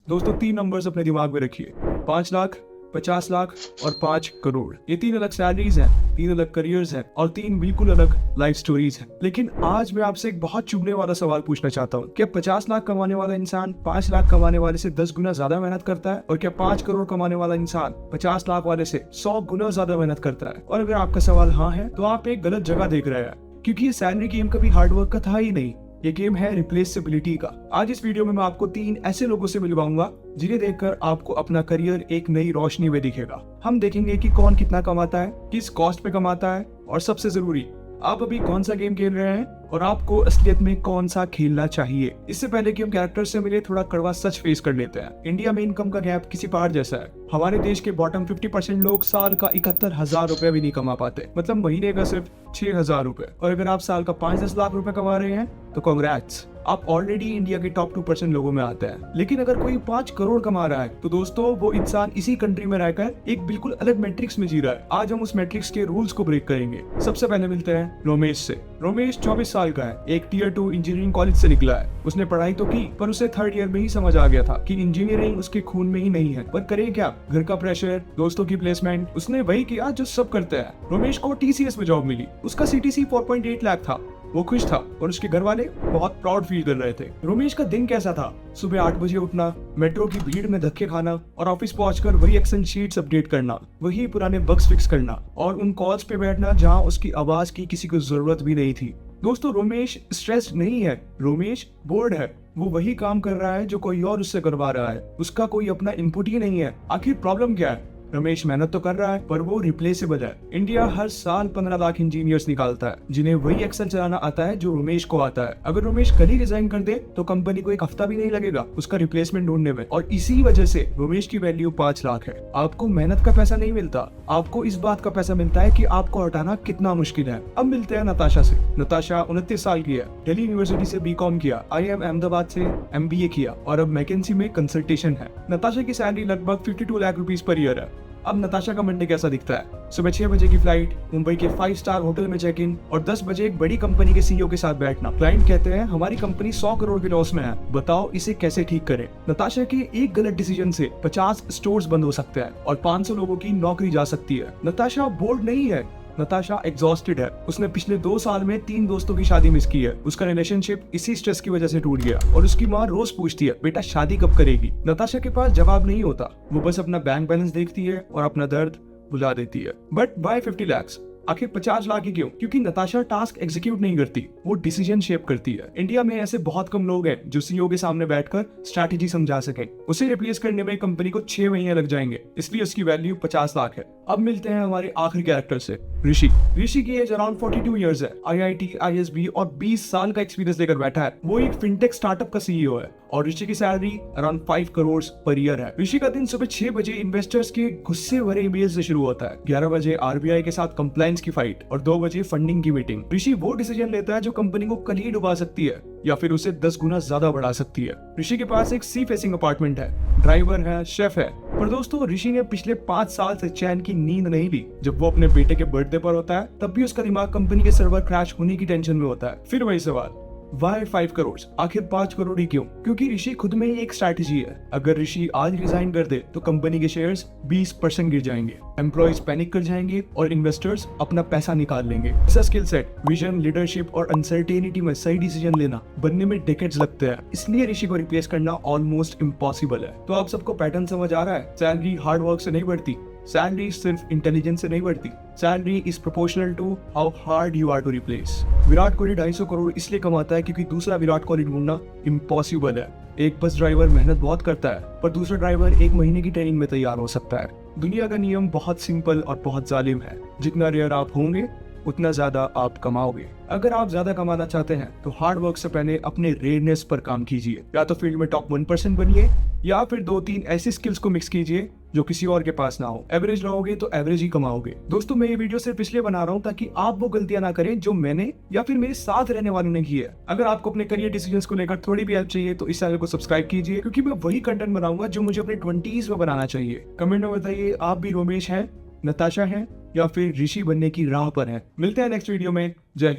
दोस्तों 3 नंबर्स अपने दिमाग में रखिए, 5 लाख, 50 लाख और 5 करोड़। ये 3 अलग सैलरीज हैं, 3 अलग करियर्स हैं और 3 बिल्कुल अलग लाइफ स्टोरीज हैं। लेकिन आज मैं आपसे एक बहुत चुभने वाला सवाल पूछना चाहता हूँ। क्या 50 लाख कमाने वाला इंसान 5 लाख कमाने वाले से 10 गुना ज्यादा मेहनत करता है? और क्या 5 करोड़ कमाने वाला इंसान 50 लाख वाले से 100 गुना ज्यादा मेहनत करता है? और अगर आपका सवाल हाँ है तो आप एक गलत जगह देख रहे हैं, क्योंकि ये सैलरी गेम कभी हार्डवर्क का था ही नहीं। ये गेम है रिप्लेसेबिलिटी का। आज इस वीडियो में मैं आपको 3 ऐसे लोगों से मिलवाऊंगा जिन्हें देखकर आपको अपना करियर एक नई रोशनी में दिखेगा। हम देखेंगे कि कौन कितना कमाता है, किस कॉस्ट पे कमाता है और सबसे जरूरी, आप अभी कौन सा गेम खेल रहे हैं और आपको असलियत में कौन सा खेलना चाहिए। इससे पहले कि हम कैरेक्टर से मिले, थोड़ा कड़वा सच फेस कर लेते हैं। इंडिया में इनकम का गैप किसी पहाड़ जैसा है। हमारे देश के बॉटम 50% लोग साल का 71,000 रुपए भी नहीं कमा पाते, मतलब महीने का सिर्फ 6,000 रुपए। और अगर आप साल का 5-10 लाख रुपए कमा रहे हैं तो कांग्रेट्स, आप ऑलरेडी इंडिया के टॉप 2% लोगों में आते हैं। लेकिन अगर कोई 5 करोड़ कमा रहा है तो दोस्तों वो इंसान इसी कंट्री में रहकर एक बिल्कुल अलग मैट्रिक्स में जी रहा है। आज हम उस मैट्रिक्स के रूल्स को ब्रेक करेंगे। सबसे पहले मिलते हैं रोमेश से। रोमेश 24 साल का है, एक टियर 2 इंजीनियरिंग कॉलेज से निकला है। उसने पढ़ाई तो की पर उसे 3rd ईयर में ही समझ आ गया था कि इंजीनियरिंग उसके खून में ही नहीं है। पर करे क्या, घर का प्रेशर, दोस्तों की प्लेसमेंट, उसने वही किया जो सब करते हैं। रोमेश को TCS में जॉब मिली। उसका CTC 4.8 लाख था। वो खुश था और उसके घर वाले बहुत प्राउड फील कर रहे थे। रोमेश का दिन कैसा था? सुबह 8 बजे उठना, मेट्रो की भीड़ में धक्के खाना और ऑफिस पहुंचकर वही एक्सेल शीट्स अपडेट करना, वही पुराने बग्स फिक्स करना और उन कॉल्स पे बैठना जहां उसकी आवाज की किसी को जरूरत भी नहीं थी। दोस्तों रोमेश स्ट्रेस्ड नहीं है, रोमेश बोर्ड है। वो वही काम कर रहा है जो कोई और उससे करवा रहा है। उसका कोई अपना इनपुट ही नहीं है। आखिर प्रॉब्लम क्या है? रमेश मेहनत तो कर रहा है पर वो रिप्लेसेबल है। इंडिया हर साल 15 लाख इंजीनियर्स निकालता है जिन्हें वही एक्सेल चलाना आता है जो रमेश को आता है। अगर रमेश कल ही रिजाइन कर दे तो कंपनी को 1 हफ्ता भी नहीं लगेगा उसका रिप्लेसमेंट ढूंढने में। और इसी वजह से रमेश की वैल्यू 5 लाख है। आपको मेहनत का पैसा नहीं मिलता, आपको इस बात का पैसा मिलता है कि आपको हटाना कितना मुश्किल है। अब मिलते हैं नताशा से। नताशा 29 साल की है, दिल्ली यूनिवर्सिटी से BCom किया, IIM अहमदाबाद से MBA किया और अब मैकेंसी में कंसल्टेशन है। नताशा की सैलरी लगभग 52 लाख रुपीज पर ईयर है। अब नताशा का मंडे कैसा दिखता है? सुबह 6 बजे की फ्लाइट, मुंबई के 5 स्टार होटल में चेक इन और 10 बजे एक बड़ी कंपनी के CEO के साथ बैठना। क्लाइंट कहते हैं हमारी कंपनी 100 करोड़ के लॉस में है, बताओ इसे कैसे ठीक करें। नताशा के एक गलत डिसीजन से 50 स्टोर्स बंद हो सकते हैं और 500 लोगों की नौकरी जा सकती है। नताशा बोर्ड नहीं है, नताशा एग्जॉस्टेड है। उसने पिछले 2 साल में 3 दोस्तों की शादी मिस की है। उसका रिलेशनशिप इसी स्ट्रेस की वजह से टूट गया और उसकी माँ रोज पूछती है बेटा शादी कब करेगी। नताशा के पास जवाब नहीं होता, वो बस अपना बैंक बैलेंस देखती है और अपना दर्द बुला देती है। बट बाय 50 लाख, आखिर 50 लाख ही क्यों? क्योंकि नताशा टास्क एग्जीक्यूट नहीं करती, वो डिसीजन शेप करती है। इंडिया में ऐसे बहुत कम लोग हैं जो CEO के सामने बैठकर स्ट्रैटेजी समझा सके। उसे रिप्लेस करने में कंपनी को 6 महीने लग जाएंगे, इसलिए उसकी वैल्यू 50 लाख है। अब मिलते हैं हमारे आखिरी कैरेक्टर से, ऋषि। ऋषि की एज अराउंड 42 ईयर्स है, IIT, ISB और 20 साल का एक्सपीरियंस लेकर बैठा है। वो एक फिनटेक स्टार्टअप का CEO है और ऋषि की salary around 5 crore per year है। ऋषि का दिन सुबह 6 बजे इन्वेस्टर्स के गुस्से भरे ईमेल से शुरू होता है, 11 बजे RBI के साथ कंप्लायंस की फाइट और 2 बजे फंडिंग की मीटिंग। ऋषि वो डिसीजन लेता है जो कंपनी को कल ही डुबा सकती है या फिर उसे 10 गुना ज्यादा बढ़ा सकती है। ऋषि के पास एक सी फेसिंग अपार्टमेंट है, ड्राइवर है, शेफ है। पर दोस्तों ऋषि ने पिछले 5 साल से चैन की नींद नहीं ली। जब वो अपने बेटे के बर्थडे पर होता है तब भी उसका दिमाग कंपनी के सर्वर क्रैश होने की टेंशन में होता है। फिर वही सवाल, वाई 5 करोड़? आखिर 5 करोड़ ही क्यों? क्योंकि ऋषि खुद में ही एक स्ट्रैटेजी है। अगर ऋषि आज रिजाइन कर दे तो कंपनी के शेयर्स 20% गिर जाएंगे, एम्प्लॉइज पैनिक कर जाएंगे और इन्वेस्टर्स अपना पैसा निकाल लेंगे। ऐसा स्किल सेट, विजन, लीडरशिप और अनसर्टेनिटी में सही डिसीजन लेना बनने में डेकेड्स लगते हैं। इसलिए ऋषि को रिप्लेस करना ऑलमोस्ट इम्पॉसिबल है। तो आप सबको पैटर्न समझ आ रहा है? सैलरी हार्ड वर्क से नहीं बढ़ती, सैलरी सिर्फ इंटेलिजेंस से नहीं बढ़ती, salary is proportional to how hard you are to replace. Virat Kohli 250 crore इसलिए कमाता है क्योंकि दूसरा विराट कोहली ढूंढना इम्पॉसिबल है। एक बस ड्राइवर मेहनत बहुत करता है पर दूसरा ड्राइवर 1 महीने की ट्रेनिंग में तैयार हो सकता है। दुनिया का नियम बहुत सिंपल और बहुत जालिम है, जितना रेयर आप होंगे उतना ज्यादा आप कमाओगे। अगर आप ज्यादा कमाना चाहते हैं तो हार्ड वर्क से पहले अपने रेयरनेस पर काम कीजिए। या तो फील्ड में टॉप 1% बनिए या फिर 2-3 ऐसी स्किल्स को मिक्स कीजिए जो किसी और के पास ना हो। एवरेज रहोगे तो एवरेज ही कमाओगे। दोस्तों मैं ये वीडियो सिर्फ इसलिए बना रहा हूँ ताकि आप वो गलतियां ना करें जो मैंने या फिर मेरे साथ रहने वालों ने की है। अगर आपको अपने करियर डिसीजंस को लेकर थोड़ी भी हेल्प चाहिए तो इस चैनल को सब्सक्राइब कीजिए, क्योंकि मैं वही कंटेंट बनाऊंगा जो मुझे अपने 20s में बनाना चाहिए। कमेंट में बताइए आप भी रोमेश हैं, नताशा हैं या फिर ऋषि बनने की राह पर हैं। मिलते हैं नेक्स्ट वीडियो में। जय हिंद।